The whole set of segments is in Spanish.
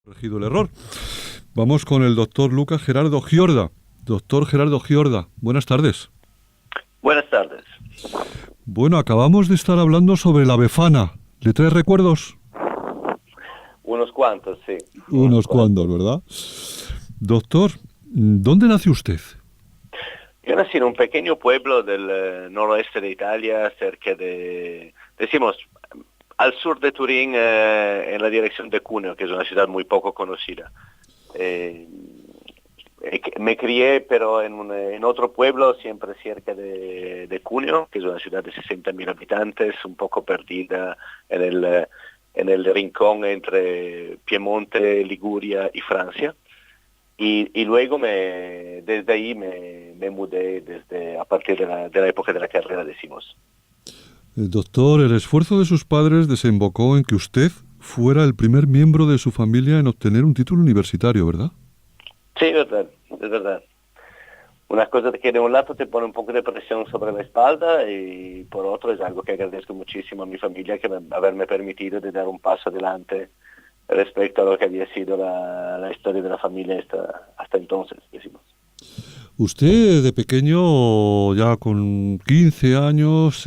Corregido el error. Vamos con el doctor Luca Gerardo Giorda. Doctor Gerardo Giorda, buenas tardes. Buenas tardes. Bueno, acabamos de estar hablando sobre la Befana. ¿Le trae recuerdos? Unos cuantos, sí. Unos cuantos, ¿verdad? Doctor, ¿dónde nació usted? Yo nací en un pequeño pueblo del noroeste de Italia, cerca de, decimos, al sur de Turín, en la dirección de Cuneo, que es una ciudad muy poco conocida. Me crié, pero en otro pueblo, siempre cerca de Cuneo, que es una ciudad de 60.000 habitantes, un poco perdida en el rincón entre Piemonte, Liguria y Francia. Y luego desde ahí me mudé a partir de la época de la carrera, decimos. Doctor, el esfuerzo de sus padres desembocó en que usted fuera el primer miembro de su familia en obtener un título universitario, ¿verdad? Sí, es verdad. Una cosa que de un lado te pone un poco de presión sobre la espalda y por otro es algo que agradezco muchísimo a mi familia, que haberme permitido de dar un paso adelante respecto a lo que había sido la historia de la familia hasta entonces, decimos. Usted de pequeño, ya con 15 años,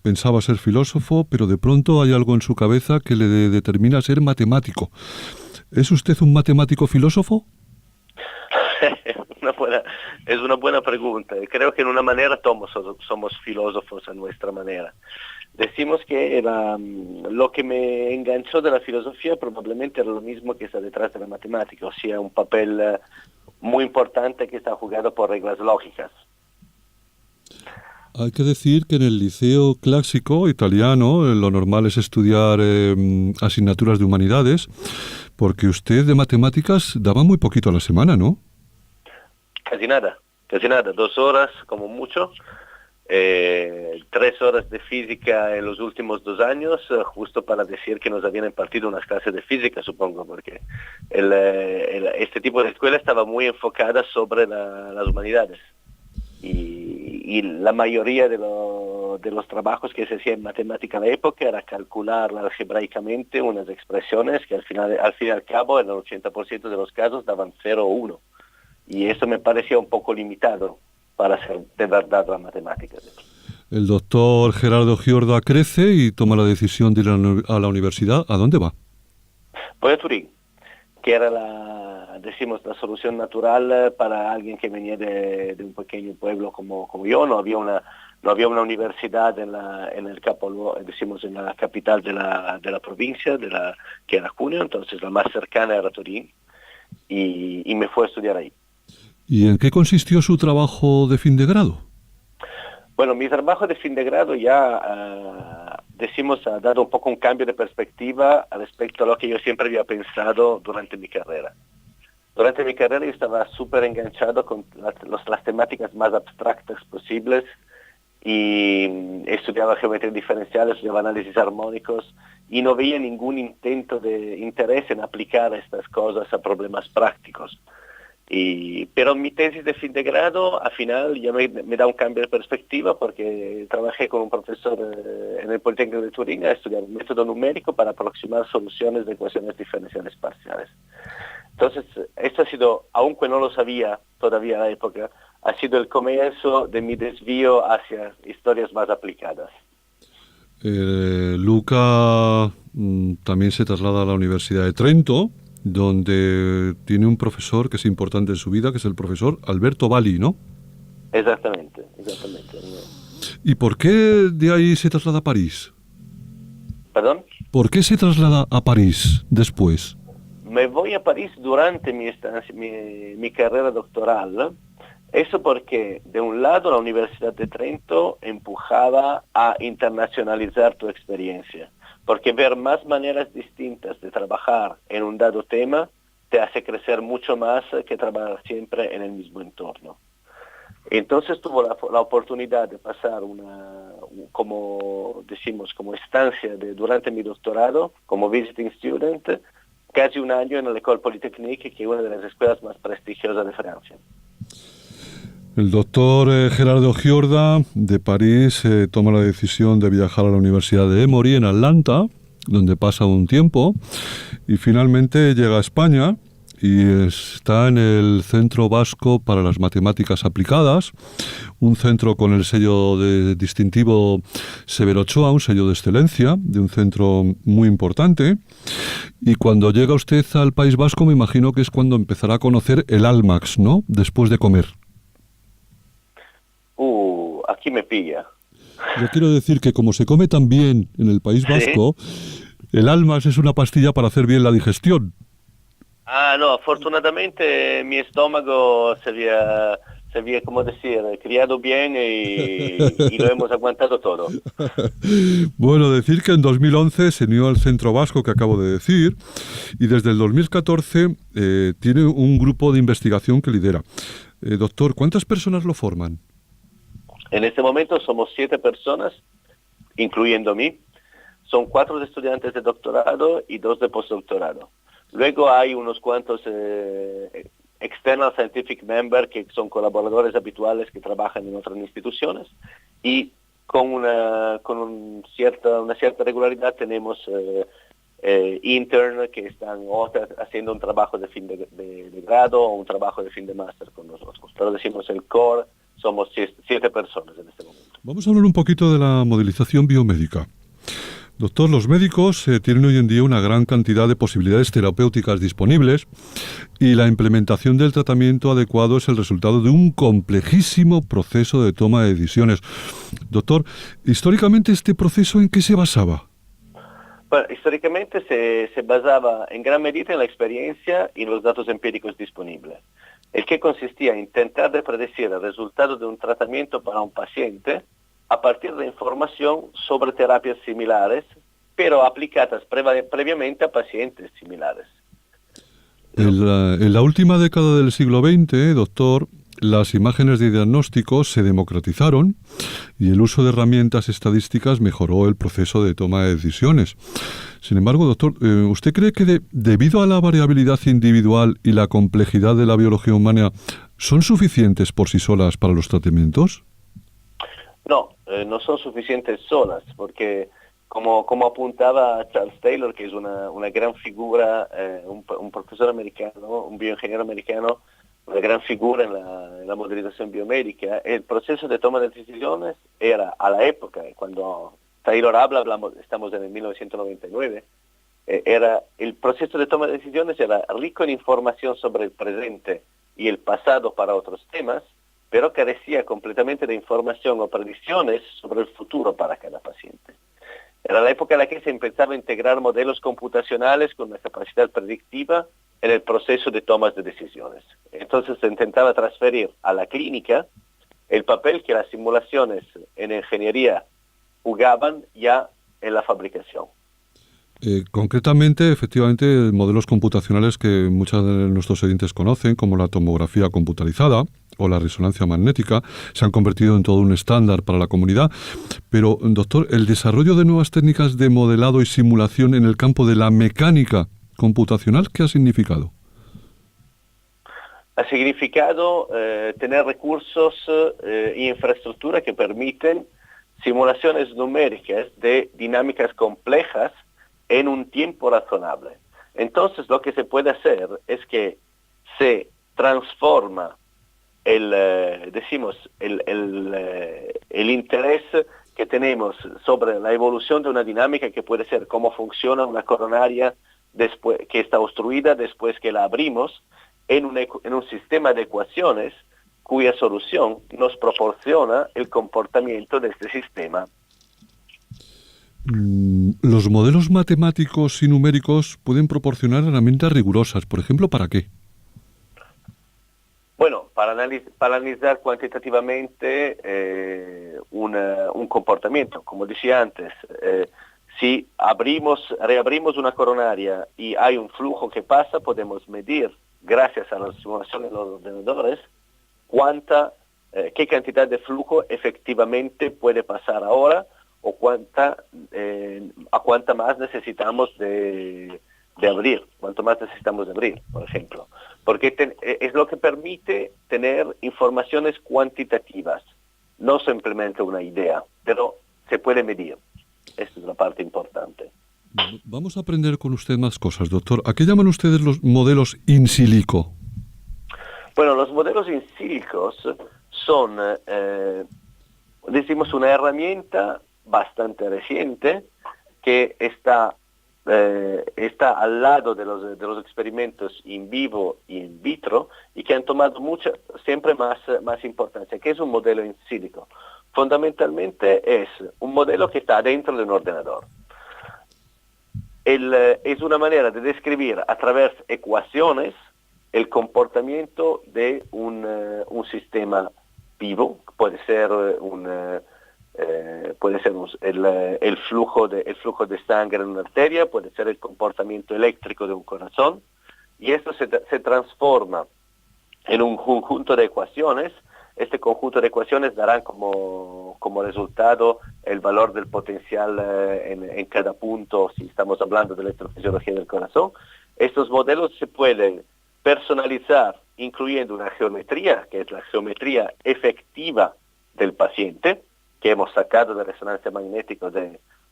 pensaba ser filósofo, pero de pronto hay algo en su cabeza que le determina ser matemático. ¿Es usted un matemático filósofo? Es una buena pregunta. Creo que en una manera todos somos filósofos a nuestra manera. Decimos que lo que me enganchó de la filosofía probablemente era lo mismo que está detrás de la matemática, o sea, un papel muy importante que está jugado por reglas lógicas. Hay que decir que en el liceo clásico italiano lo normal es estudiar asignaturas de humanidades, porque usted de matemáticas daba muy poquito a la semana, ¿no? Casi nada, 2 horas como mucho. 3 horas de física en los últimos 2 años, justo para decir que nos habían impartido unas clases de física, supongo, porque este tipo de escuela estaba muy enfocada sobre las humanidades. Y la mayoría de los trabajos que se hacían en matemática en la época era calcular algebraicamente unas expresiones que al fin y al cabo, en el 80% de los casos, daban 0 o 1. Y eso me parecía un poco limitado para hacer de verdad la matemática. El doctor Gerardo Giorda crece y toma la decisión de ir a la universidad. ¿A dónde va? Voy a Turín, que era la solución natural para alguien que venía de un pequeño pueblo como yo. No había una universidad en el capoluogo, en la capital de la provincia, que era Cuneo, entonces la más cercana era Turín, y me fui a estudiar ahí. ¿Y en qué consistió su trabajo de fin de grado? Bueno, mi trabajo de fin de grado ya, ha dado un poco un cambio de perspectiva respecto a lo que yo siempre había pensado durante mi carrera. Durante mi carrera yo estaba súper enganchado con las temáticas más abstractas posibles y estudiaba geometría diferencial, estudiaba análisis armónicos y no veía ningún intento de interés en aplicar estas cosas a problemas prácticos. Pero mi tesis de fin de grado, al final, ya me da un cambio de perspectiva porque trabajé con un profesor en el Politécnico de Turín a estudiar un método numérico para aproximar soluciones de ecuaciones diferenciales parciales. Entonces, esto ha sido, aunque no lo sabía todavía a la época, ha sido el comienzo de mi desvío hacia historias más aplicadas. Luca también se traslada a la Universidad de Trento, donde tiene un profesor que es importante en su vida, que es el profesor Alberto Valli, ¿no? Exactamente. ¿Y por qué de ahí se traslada a París? ¿Perdón? ¿Por qué se traslada a París después? Me voy a París durante mi carrera doctoral. Eso porque, de un lado, la Universidad de Trento empujaba a internacionalizar tu experiencia, porque ver más maneras distintas de trabajar en un dado tema te hace crecer mucho más que trabajar siempre en el mismo entorno. Entonces tuvo la oportunidad de pasar como estancia durante mi doctorado, como visiting student, casi un año en la École Polytechnique, que es una de las escuelas más prestigiosas de Francia. El doctor Gerardo Giorda de París toma la decisión de viajar a la Universidad de Emory en Atlanta donde pasa un tiempo y finalmente llega a España y está en el Centro Vasco para las Matemáticas Aplicadas, un centro con el sello distintivo Severo Ochoa, un sello de excelencia, de un centro muy importante. Y cuando llega usted al País Vasco, me imagino que es cuando empezará a conocer el Almax, ¿no? Después de comer. Aquí me pilla. Yo quiero decir que como se come tan bien en el País Sí. Vasco, el Almax es una pastilla para hacer bien la digestión. Ah, no, afortunadamente mi estómago se había, como decir, criado bien y lo hemos aguantado todo. Bueno, decir que en 2011 se unió al Centro Vasco que acabo de decir y desde el 2014 tiene un grupo de investigación que lidera. Doctor, ¿cuántas personas lo forman? En este momento somos 7 personas, incluyendo mí. Son 4 estudiantes de doctorado y 2 de postdoctorado. Luego hay unos cuantos external scientific members que son colaboradores habituales que trabajan en otras instituciones y con una cierta regularidad tenemos intern que están haciendo un trabajo de fin de grado o un trabajo de fin de máster con nosotros. Pero decimos el core, somos 7 personas en este momento. Vamos a hablar un poquito de la modelización biomédica. Doctor, los médicos tienen hoy en día una gran cantidad de posibilidades terapéuticas disponibles y la implementación del tratamiento adecuado es el resultado de un complejísimo proceso de toma de decisiones. Doctor, históricamente este proceso ¿en qué se basaba? Bueno, históricamente se basaba en gran medida en la experiencia y los datos empíricos disponibles, el que consistía en intentar de predecir el resultado de un tratamiento para un paciente a partir de información sobre terapias similares, pero aplicadas previamente a pacientes similares. En la última década del siglo XX, doctor, las imágenes de diagnóstico se democratizaron y el uso de herramientas estadísticas mejoró el proceso de toma de decisiones. Sin embargo, doctor, ¿usted cree que debido a la variabilidad individual y la complejidad de la biología humana, son suficientes por sí solas para los tratamientos? No, no son suficientes solas, porque como apuntaba Charles Taylor, que es una gran figura, un profesor americano, un bioingeniero americano, una gran figura en la modelización biomédica, el proceso de toma de decisiones era a la época, cuando Taylor estamos en el 1999, el proceso de toma de decisiones era rico en información sobre el presente y el pasado para otros temas, pero carecía completamente de información o predicciones sobre el futuro para cada paciente. Era la época en la que se empezaba a integrar modelos computacionales con una capacidad predictiva en el proceso de tomas de decisiones. Entonces se intentaba transferir a la clínica el papel que las simulaciones en ingeniería jugaban ya en la fabricación. Concretamente, efectivamente, modelos computacionales que muchos de nuestros oyentes conocen, como la tomografía computarizada o la resonancia magnética, se han convertido en todo un estándar para la comunidad. Pero, doctor, el desarrollo de nuevas técnicas de modelado y simulación en el campo de la mecánica computacional, ¿qué ha significado? Ha significado tener recursos e infraestructura que permiten simulaciones numéricas de dinámicas complejas en un tiempo razonable. Entonces lo que se puede hacer es que se transforma el interés que tenemos sobre la evolución de una dinámica que puede ser cómo funciona una coronaria después que está obstruida después que la abrimos en un sistema de ecuaciones cuya solución nos proporciona el comportamiento de este sistema. Los modelos matemáticos y numéricos pueden proporcionar herramientas rigurosas. Por ejemplo, ¿para qué? Bueno, para analizar cuantitativamente un comportamiento. Como decía antes, si reabrimos una coronaria y hay un flujo que pasa, podemos medir, gracias a las simulaciones de los ordenadores, qué cantidad de flujo efectivamente puede pasar ahora o a cuánta más necesitamos de abrir, cuánto más necesitamos de abrir, por ejemplo. Porque es lo que permite tener informaciones cuantitativas, no simplemente una idea, pero se puede medir. Esta es la parte importante. Vamos a aprender con usted más cosas, doctor. ¿A qué llaman ustedes los modelos in silico? Bueno, los modelos in sílicos son, decimos, una herramienta bastante reciente que está al lado de los experimentos in vivo y in vitro y que han tomado siempre más importancia. ¿Qué es un modelo in silico? Fundamentalmente es un modelo que está dentro de un ordenador. Es una manera de describir a través de ecuaciones el comportamiento de un sistema vivo. Puede ser el flujo de sangre en una arteria, puede ser el comportamiento eléctrico de un corazón, y esto se transforma en un conjunto de ecuaciones. Este conjunto de ecuaciones darán como resultado el valor del potencial en cada punto, si estamos hablando de electrofisiología del corazón. Estos modelos se pueden personalizar incluyendo una geometría, que es la geometría efectiva del paciente, que hemos sacado de resonancia magnética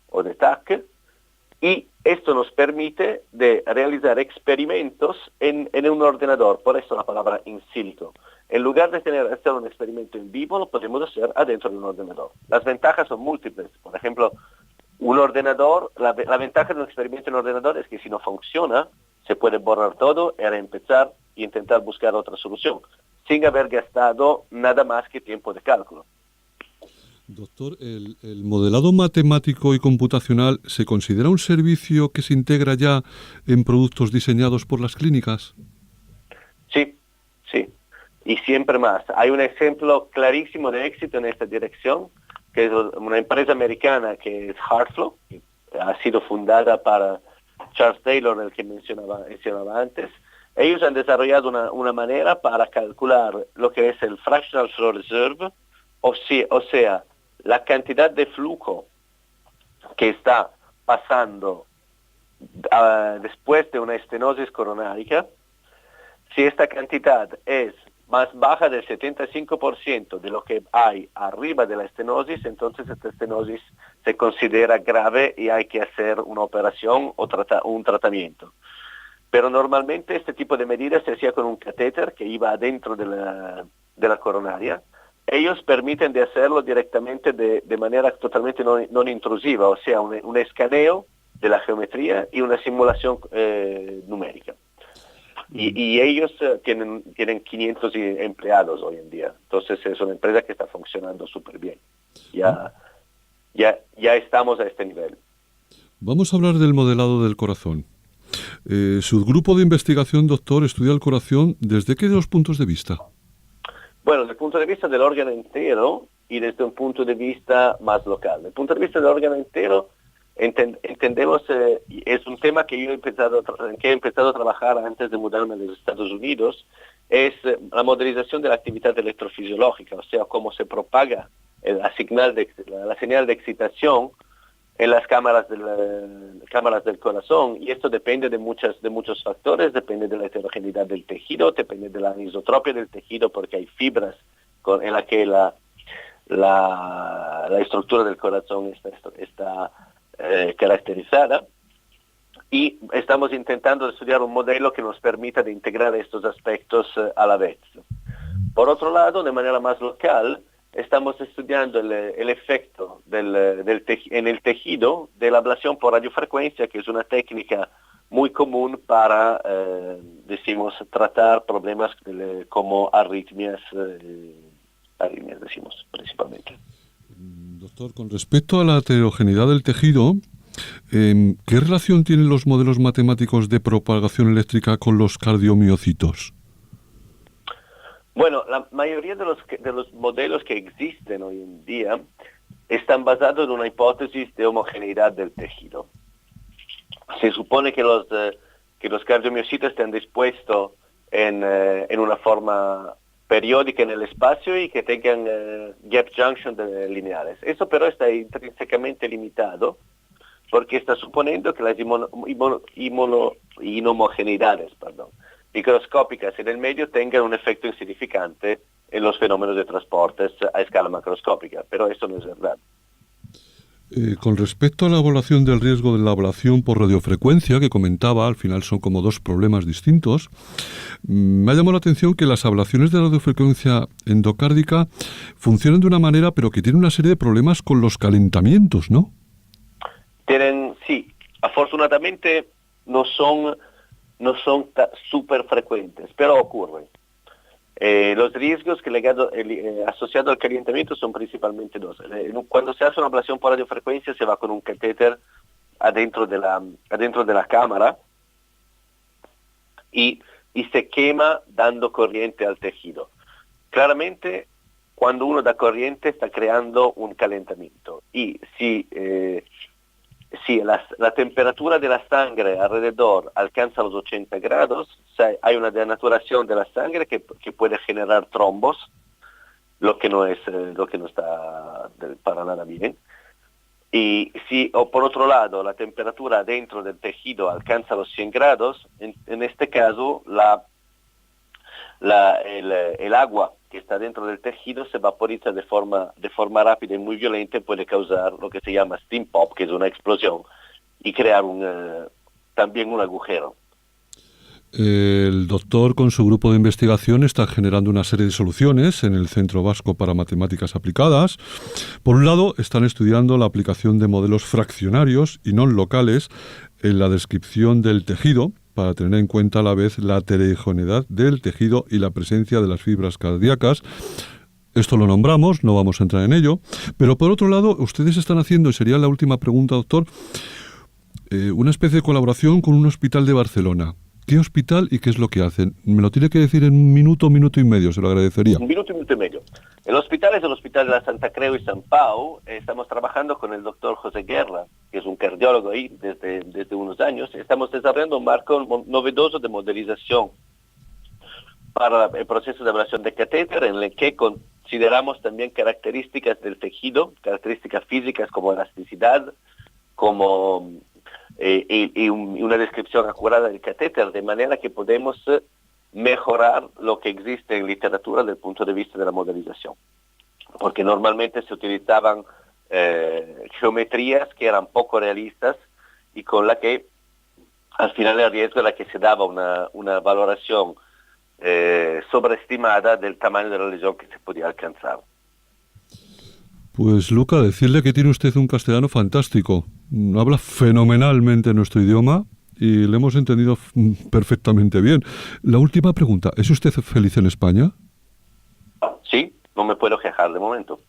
o de TAC, y esto nos permite de realizar experimentos en un ordenador, por eso la palabra in silico. En lugar de hacer un experimento en vivo, lo podemos hacer adentro de un ordenador. Las ventajas son múltiples. Por ejemplo, un ordenador, la ventaja de un experimento en ordenador es que si no funciona, se puede borrar todo y reempezar y intentar buscar otra solución, sin haber gastado nada más que tiempo de cálculo. Doctor, ¿el modelado matemático y computacional se considera un servicio que se integra ya en productos diseñados por las clínicas? Sí, sí. Y siempre más. Hay un ejemplo clarísimo de éxito en esta dirección, que es una empresa americana que es HeartFlow, que ha sido fundada para Charles Taylor, el que mencionaba antes. Ellos han desarrollado una manera para calcular lo que es el fractional flow reserve, o sea, la cantidad de flujo que está pasando después de una estenosis coronárica. Si esta cantidad es más baja del 75% de lo que hay arriba de la estenosis, entonces esta estenosis se considera grave y hay que hacer una operación o un tratamiento. Pero normalmente este tipo de medidas se hacía con un catéter que iba adentro de la coronaria. Ellos permiten de hacerlo directamente de manera totalmente no intrusiva, o sea, un escaneo de la geometría y una simulación numérica. Y ellos tienen 500 empleados hoy en día. Entonces es una empresa que está funcionando súper bien. Ya estamos a este nivel. Vamos a hablar del modelado del corazón. Su grupo de investigación, doctor, estudia el corazón ¿desde qué dos puntos de vista? Bueno, desde el punto de vista del órgano entero y desde un punto de vista más local. Desde el punto de vista del órgano entero, entendemos, es un tema que he empezado a trabajar antes de mudarme a los Estados Unidos, es la modelización de la actividad electrofisiológica, o sea, cómo se propaga la señal de excitación en las cámaras del corazón, y esto depende de muchos factores, depende de la heterogeneidad del tejido, depende de la anisotropia del tejido, porque hay fibras en la que la estructura del corazón está caracterizada, y estamos intentando estudiar un modelo que nos permita de integrar estos aspectos a la vez. Por otro lado, de manera más local, estamos estudiando el efecto en el tejido de la ablación por radiofrecuencia, que es una técnica muy común para, tratar problemas como arritmias, decimos principalmente. Doctor, con respecto a la heterogeneidad del tejido, ¿qué relación tienen los modelos matemáticos de propagación eléctrica con los cardiomiocitos? Bueno, la mayoría de los modelos que existen hoy en día están basados en una hipótesis de homogeneidad del tejido. Se supone que los cardiomiocitos están dispuestos en una forma periódica en el espacio y que tengan gap junction lineales. Eso pero está intrínsecamente limitado porque está suponiendo que las inhomogeneidades, microscópicas en el medio tengan un efecto insignificante en los fenómenos de transportes a escala macroscópica, pero eso no es verdad. Con respecto a la evaluación del riesgo de la ablación por radiofrecuencia, que comentaba, al final son como dos problemas distintos, me ha llamado la atención que las ablaciones de radiofrecuencia endocárdica funcionan de una manera, pero que tienen una serie de problemas con los calentamientos, ¿no? Sí, afortunadamente no son súper frecuentes, pero ocurren. Los riesgos asociados al calentamiento son principalmente dos. Cuando se hace una ablación por radiofrecuencia se va con un catéter adentro de la cámara y se quema dando corriente al tejido. Claramente, cuando uno da corriente está creando un calentamiento y si la temperatura de la sangre alrededor alcanza los 80 grados, hay una denaturación de la sangre que puede generar trombos, lo que no está para nada bien. Y o por otro lado la temperatura dentro del tejido alcanza los 100 grados, en este caso el agua que está dentro del tejido se vaporiza de forma rápida y muy violenta y puede causar lo que se llama steam pop, que es una explosión, y crear también un agujero. El doctor con su grupo de investigación está generando una serie de soluciones en el Centro Vasco para Matemáticas Aplicadas. Por un lado, están estudiando la aplicación de modelos fraccionarios y no locales en la descripción del tejido, para tener en cuenta a la vez la heterogeneidad del tejido y la presencia de las fibras cardíacas. Esto lo nombramos, no vamos a entrar en ello. Pero por otro lado, ustedes están haciendo, y sería la última pregunta, doctor, una especie de colaboración con un hospital de Barcelona. ¿Qué hospital y qué es lo que hacen? Me lo tiene que decir en un minuto y medio, se lo agradecería. Un minuto y medio. El hospital es el Hospital de la Santa Creu y San Pau. Estamos trabajando con el doctor José Guerra, que es un cardiólogo ahí desde unos años. Estamos desarrollando un marco novedoso de modelización para el proceso de ablación de catéter, en el que consideramos también características del tejido, características físicas como elasticidad, como y una descripción acurada del catéter, de manera que podemos mejorar lo que existe en literatura desde el punto de vista de la modelización. Porque normalmente se utilizaban geometrías que eran poco realistas y con la que al final el riesgo era que se daba una valoración sobreestimada del tamaño de la lesión que se podía alcanzar. Pues Luca, decirle que tiene usted un castellano fantástico. Habla fenomenalmente nuestro idioma y le hemos entendido perfectamente bien. La última pregunta, ¿es usted feliz en España? Sí, no me puedo quejar de momento.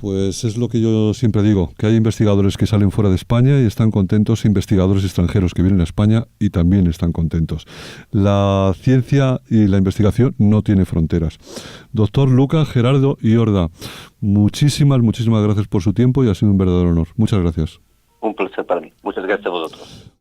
Pues es lo que yo siempre digo, que hay investigadores que salen fuera de España y están contentos, investigadores extranjeros que vienen a España y también están contentos. La ciencia y la investigación no tiene fronteras. Doctor Luca Gerardo Iorda, muchísimas gracias por su tiempo y ha sido un verdadero honor. Muchas gracias. Un placer para mí. Muchas gracias a vosotros.